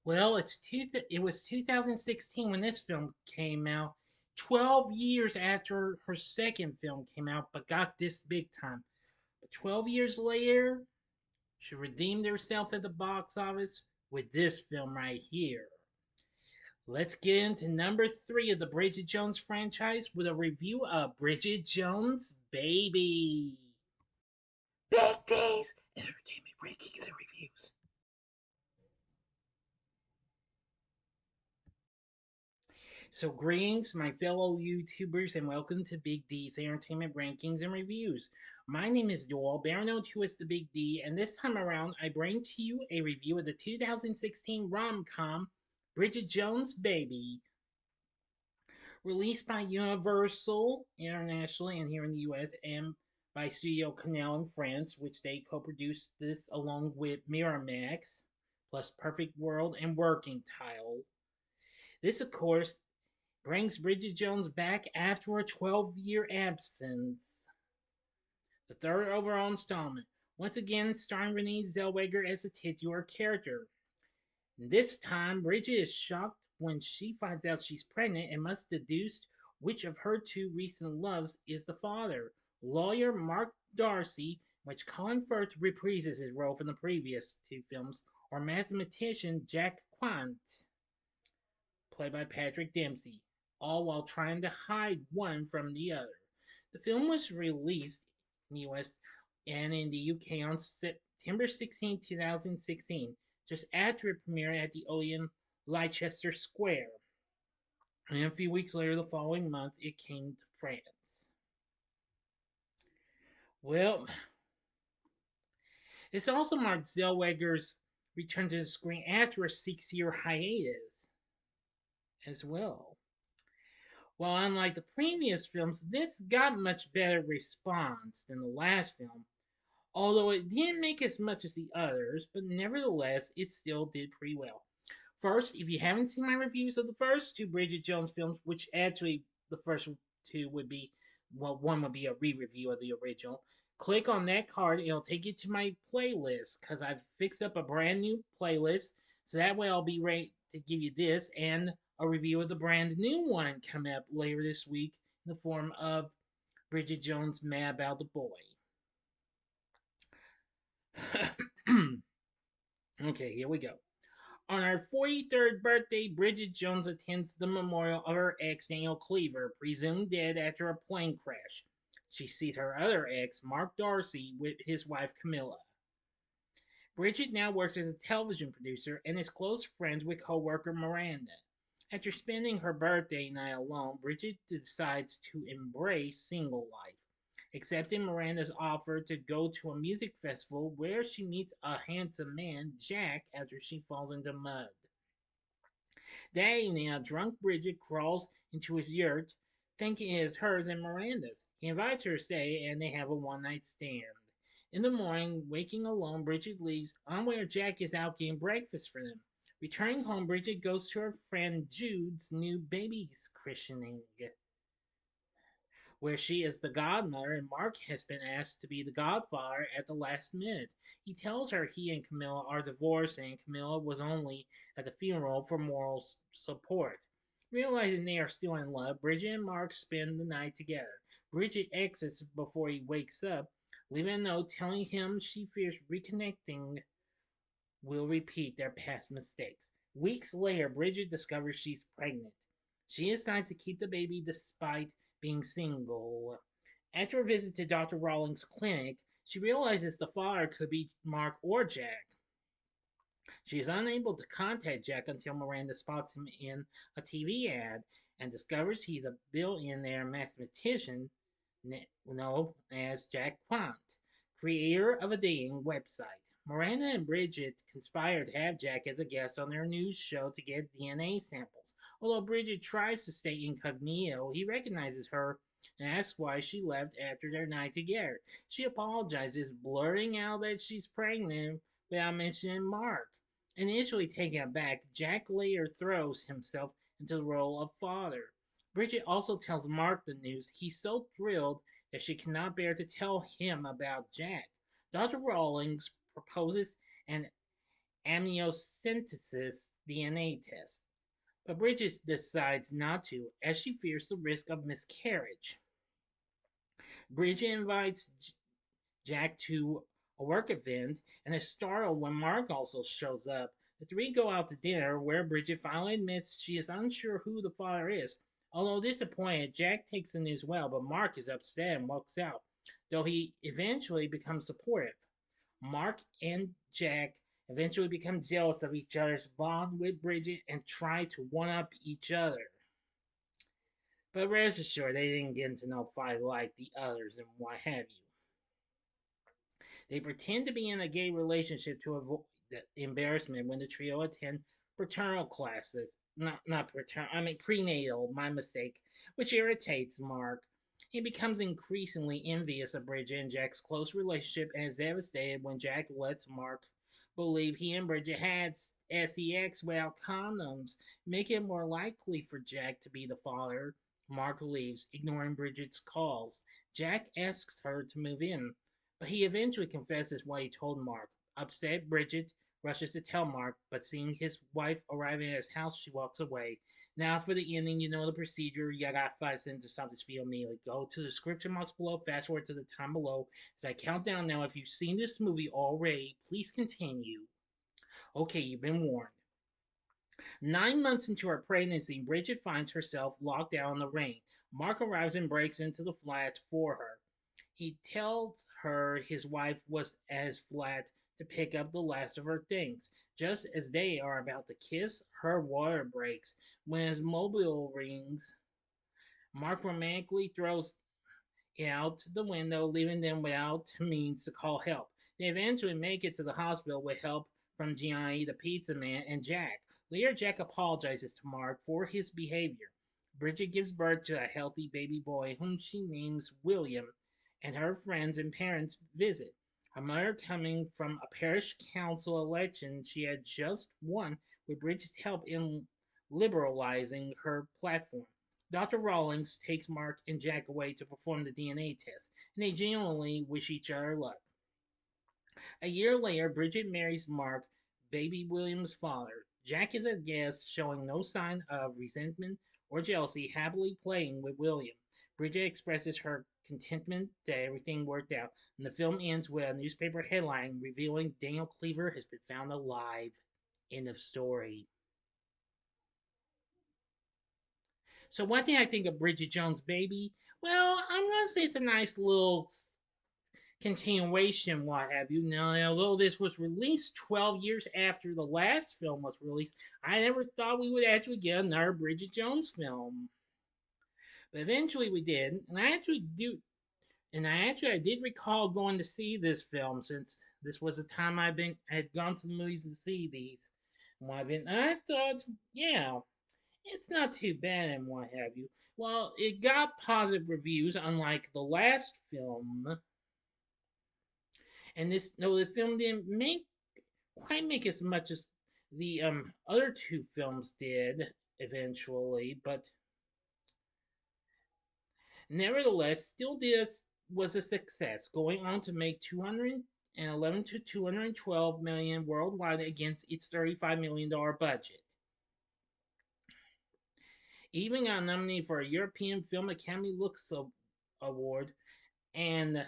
Well, it was 2016 when this film came out. 12 years after her second film came out, but got this big time. But 12 years later, she redeemed herself at the box office with this film right here. Let's get into number 3 of the Bridget Jones franchise with a review of Bridget Jones' Baby. Big D's Entertainment Rankings and Reviews. So, greetings, my fellow YouTubers, and welcome to Big D's Entertainment Rankings and Reviews. My name is Doyle, better known to as the Big D, and this time around, I bring to you a review of the 2016 rom-com Bridget Jones' Baby. Released by Universal internationally and here in the US, and by Studio Canal in France, which they co-produced this along with Miramax, plus Perfect World and Working Title. This, of course, brings Bridget Jones back after a 12-year absence. The third overall installment, once again starring Renee Zellweger as the titular character. This time, Bridget is shocked when she finds out she's pregnant and must deduce which of her two recent loves is the father. Lawyer Mark Darcy, which Colin Firth reprises his role from the previous two films, or mathematician Jack Quant, played by Patrick Dempsey, all while trying to hide one from the other. The film was released in the US and in the UK on September 16, 2016, just after it premiered at the Odeon Leicester Square. And a few weeks later, the following month, it came to France. Well, this also marked Zellweger's return to the screen after a 6-year hiatus as well. While unlike the previous films, this got much better response than the last film, although it didn't make as much as the others, but nevertheless, it still did pretty well. First, if you haven't seen my reviews of the first two Bridget Jones films, which actually the first two would be, well, one would be a re-review of the original, click on that card and it'll take you to my playlist, because I've fixed up a brand new playlist, so that way I'll be ready to give you this and a review of the brand new one coming up later this week in the form of Bridget Jones' Mad About the Boy. Okay, here we go. On her 43rd birthday, Bridget Jones attends the memorial of her ex, Daniel Cleaver, presumed dead after a plane crash. She sees her other ex, Mark Darcy, with his wife, Camilla. Bridget now works as a television producer and is close friends with co-worker Miranda. After spending her birthday night alone, Bridget decides to embrace single life, accepting Miranda's offer to go to a music festival where she meets a handsome man, Jack, after she falls into mud. That evening, a drunk Bridget crawls into his yurt, thinking it is hers and Miranda's. He invites her to stay, and they have a one-night stand. In the morning, waking alone, Bridget leaves, unaware Jack is out getting breakfast for them. Returning home, Bridget goes to her friend Jude's new baby's christening, where she is the godmother and Mark has been asked to be the godfather at the last minute. He tells her he and Camilla are divorced and Camilla was only at the funeral for moral support. Realizing they are still in love, Bridget and Mark spend the night together. Bridget exits before he wakes up, leaving a note telling him she fears reconnecting will repeat their past mistakes. Weeks later, Bridget discovers she's pregnant. She decides to keep the baby despite being single. After a visit to Dr. Rawlings' clinic, she realizes the father could be Mark or Jack. She is unable to contact Jack until Miranda spots him in a TV ad and discovers he's a billionaire mathematician known as Jack Quant, creator of a dating website. Miranda and Bridget conspire to have Jack as a guest on their news show to get DNA samples. Although Bridget tries to stay incognito, he recognizes her and asks why she left after their night together. She apologizes, blurting out that she's pregnant without mentioning Mark. Initially taken aback, Jack later throws himself into the role of father. Bridget also tells Mark the news. He's so thrilled that she cannot bear to tell him about Jack. Dr. Rawlings proposes an amniocentesis DNA test. But Bridget decides not to, as she fears the risk of miscarriage. Bridget invites Jack to a work event and is startled when Mark also shows up. The three go out to dinner, where Bridget finally admits she is unsure who the father is. Although disappointed, Jack takes the news well, but Mark is upset and walks out, though he eventually becomes supportive. Mark and Jack eventually become jealous of each other's bond with Bridget and try to one up each other. But rest assured, they didn't get into no fight like the others and what have you. They pretend to be in a gay relationship to avoid the embarrassment when the trio attend paternal classes. Not paternal, I mean prenatal, my mistake, which irritates Mark. He becomes increasingly envious of Bridget and Jack's close relationship and is devastated when Jack lets Mark believe he and Bridget had sex without condoms, making it more likely for Jack to be the father. Mark leaves, ignoring Bridget's calls. Jack asks her to move in, but he eventually confesses what he told Mark. Upset, Bridget rushes to tell Mark, but seeing his wife arriving at his house, she walks away. Now for the ending, you know the procedure. You got 5 seconds to stop this video immediately. Go to the description box below, fast forward to the time below. As I count down now, if you've seen this movie already, please continue. Okay, you've been warned. 9 months into her pregnancy, Bridget finds herself locked out in the rain. Mark arrives and breaks into the flat for her. He tells her his wife was at his flat to pick up the last of her things. Just as they are about to kiss, her water breaks. When his mobile rings, Mark romantically throws it out the window, leaving them without means to call help. They eventually make it to the hospital with help from Gianni, the pizza man, and Jack. Later, Jack apologizes to Mark for his behavior. Bridget gives birth to a healthy baby boy whom she names William, and her friends and parents visit. Her mother, coming from a parish council election she had just won, with Bridget's help in liberalizing her platform. Dr. Rawlings takes Mark and Jack away to perform the DNA test, and they genuinely wish each other luck. A year later, Bridget marries Mark, baby William's father. Jack is a guest, showing no sign of resentment or jealousy, happily playing with William. Bridget expresses her contentment that everything worked out, and the film ends with a newspaper headline revealing Daniel Cleaver has been found alive. End of story. So, what did I think of Bridget Jones' Baby? Well, I'm gonna say it's a nice little continuation, what have you. Now, although this was released 12 years after the last film was released, I never thought we would actually get another Bridget Jones film. But eventually we did, and I did recall going to see this film, since this was the time I had gone to the movies to see these. And I thought, yeah, it's not too bad and what have you. Well, it got positive reviews, unlike the last film. And this, no, the film didn't quite make as much as the other two films did eventually, but nevertheless, still this was a success, going on to make 211 to 212 million worldwide against its $35 million budget. Even got nominated for a European Film Academy Lux Award and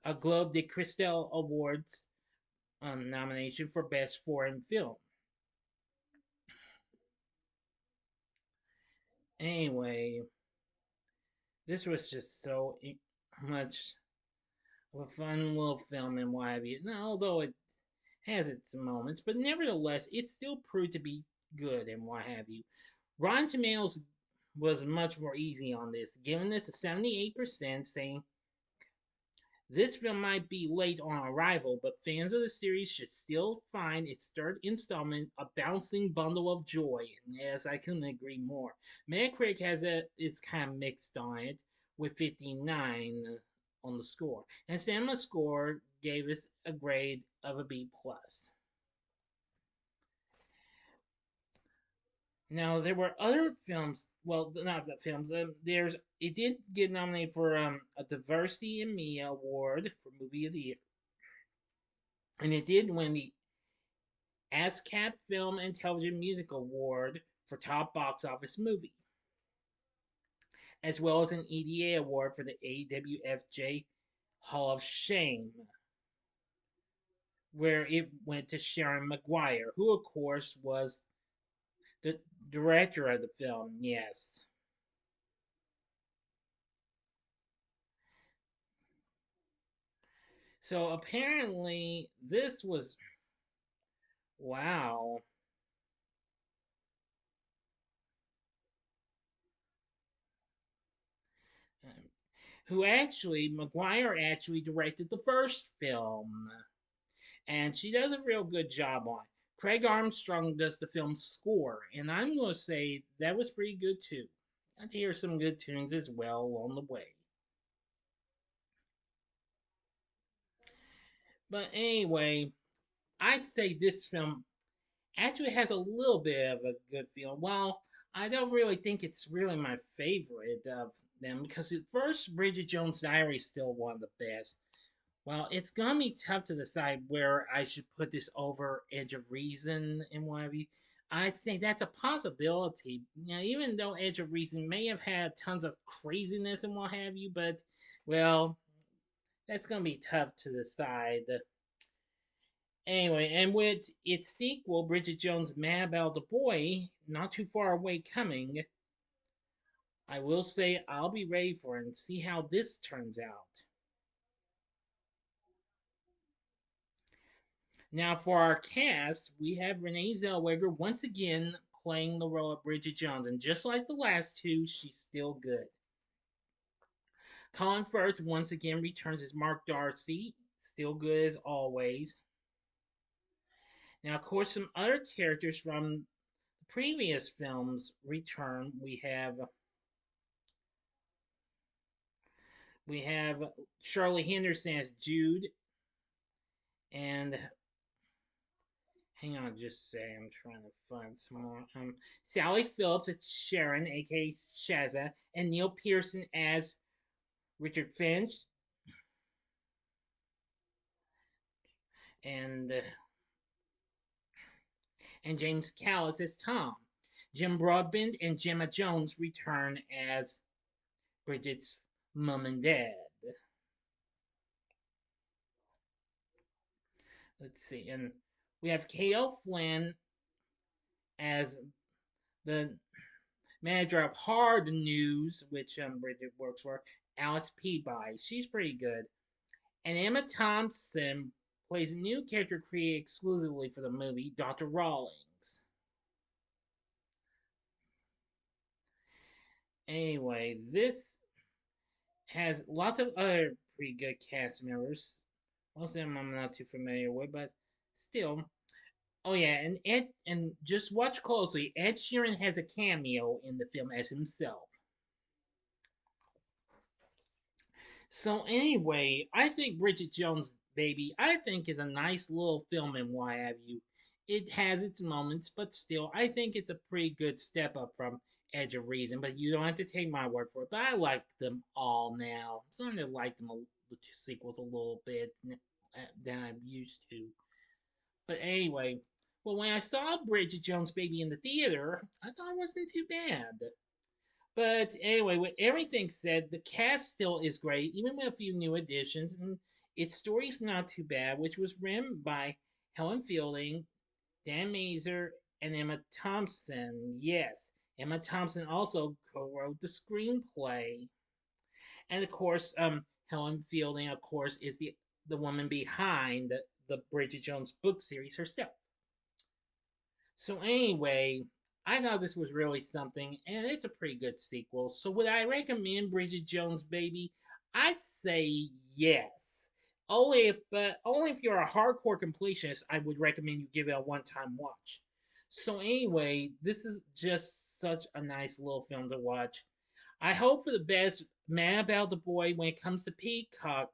a Globe de Cristal Awards nomination for Best Foreign Film. Anyway, this was just so much of a fun little film and what have you. Now, although it has its moments, but nevertheless, it still proved to be good and what have you. Rotten Tomatoes was much more easy on this, giving this a 78%, saying this film might be late on arrival, but fans of the series should still find its third installment a bouncing bundle of joy. And yes, I couldn't agree more. Metacritic is kind of mixed on it, with 59 on the score, and Cinema Score gave us a grade of a B plus. Now there were other films. Well, not films. It did get nominated for a Diversity in Media Award for Movie of the Year. And it did win the ASCAP Film and Television Music Award for Top Box Office Movie, as well as an EDA award for the AWFJ Hall of Shame, where it went to Sharon Maguire, who, of course, was the director of the film. Yes. So apparently, this was wow. Who actually, Maguire actually directed the first film, and she does a real good job on it. Craig Armstrong does the film's score, and I'm going to say that was pretty good too. I hear some good tunes as well along the way. But anyway, I'd say this film actually has a little bit of a good feel. Well, I don't really think it's really my favorite of them because at first Bridget Jones' Diary is still one of the best. Well, it's gonna be tough to decide where I should put this over Edge of Reason and what have you. I'd say that's a possibility. Now, even though Edge of Reason may have had tons of craziness and what have you, but well, that's gonna be tough to decide. Anyway, and with its sequel, Bridget Jones' Mad About the Boy, not too far away coming, I will say I'll be ready for it and see how this turns out. Now, for our cast, we have Renee Zellweger once again playing the role of Bridget Jones, and just like the last two, she's still good. Colin Firth once again returns as Mark Darcy, still good as always. Now, of course, some other characters from the previous films return. We have Charlie Henderson as Jude, and hang on just a second, I'm trying to find some more. Sally Phillips as Sharon, aka Shaza, and Neil Pearson as Richard Finch, and uh, and James Callis as Tom. Jim Broadbent and Gemma Jones return as Bridget's mom and dad. Let's see, and we have K.L. Flynn as the manager of Hard News, which Bridget works for, Alice Peabody. She's pretty good. And Emma Thompson plays a new character created exclusively for the movie, Dr. Rawlings. Anyway, this has lots of other pretty good cast members. Most of them I'm not too familiar with, but still. Oh yeah, and just watch closely. Ed Sheeran has a cameo in the film as himself. So anyway, I think Bridget Jones' Baby, I think is a nice little film and what have you. It has its moments, but still, I think it's a pretty good step up from Edge of Reason. But you don't have to take my word for it. But I like them all now. I'm starting to like the two sequels a little bit than I'm used to. But anyway, well, when I saw Bridget Jones' Baby in the theater, I thought it wasn't too bad. But anyway, with everything said, the cast still is great, even with a few new additions, and its story's not too bad, which was written by Helen Fielding, Dan Mazer, and Emma Thompson. Yes, Emma Thompson also co-wrote the screenplay, and of course, Helen Fielding, of course, is the woman behind the Bridget Jones book series herself. So anyway, I thought this was really something, and it's a pretty good sequel. So would I recommend Bridget Jones' Baby? I'd say yes. Only if you're a hardcore completionist, I would recommend you give it a one-time watch. So anyway, this is just such a nice little film to watch. I hope for the best Man About the Boy when it comes to Peacock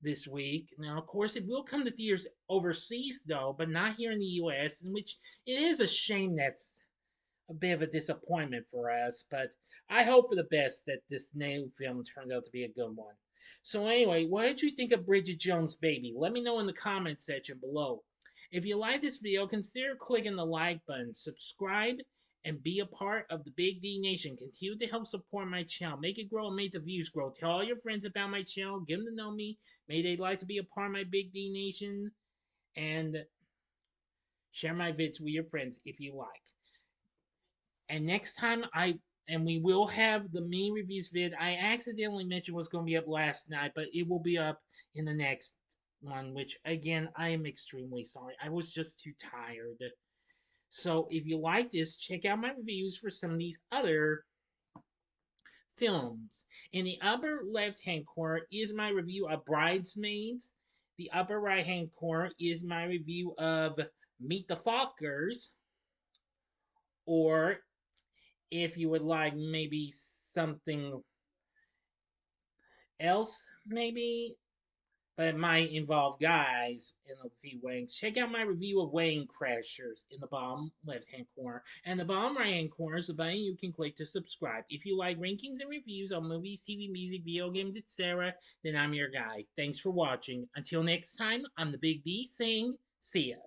this week. Now, of course, it will come to theaters overseas, though, but not here in the US, in which it is a shame that's a bit of a disappointment for us. But I hope for the best that this new film turns out to be a good one. So anyway, what did you think of Bridget Jones' Baby? Let me know in the comment section below. If you like this video, consider clicking the like button, subscribe, and be a part of the Big D Nation. Continue to help support my channel. Make it grow and make the views grow. Tell all your friends about my channel. Give them to know me. May they like to be a part of my Big D Nation. And share my vids with your friends if you like. And next time we will have the me reviews vid. I accidentally mentioned was going to be up last night, but it will be up in the next one, which again, I am extremely sorry. I was just too tired. So if you like this, check out my reviews for some of these other films. In the upper left hand corner is my review of Bridesmaids. The upper right hand corner is my review of Meet the Fockers. Or if you would like maybe something else, maybe, but it might involve guys in a few ways. Check out my review of Wedding Crashers in the bottom left hand corner. And the bottom right hand corner is the button you can click to subscribe. If you like rankings and reviews on movies, TV, music, video games, etc., then I'm your guy. Thanks for watching. Until next time, I'm the Big D saying, see ya.